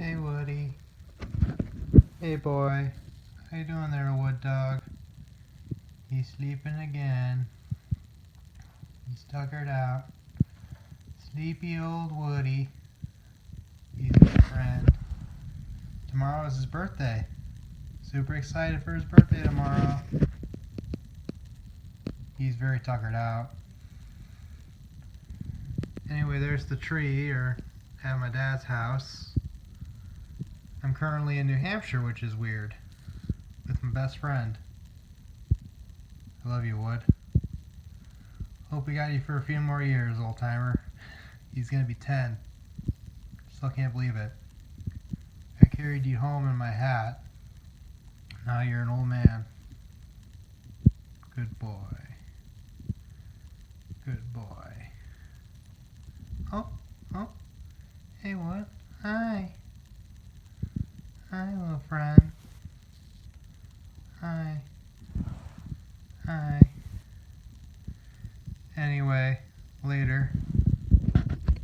Hey, Woody. Hey, boy. How you doing there, Wood Dog? He's sleeping again. He's tuckered out. Sleepy old Woody. He's my friend. Tomorrow is his birthday. Super excited for his birthday tomorrow. He's very tuckered out. Anyway, there's the tree, or at my dad's house. I'm currently in New Hampshire, which is weird, with my best friend. I love you, Wood. Hope we got you for a few more years, old timer. He's gonna be 10. Still can't believe it. I carried you home in my hat. Now you're an old man. Good boy. Good boy. Oh. Hey, Wood. Hi. Hi, little friend. Hi. Anyway, later.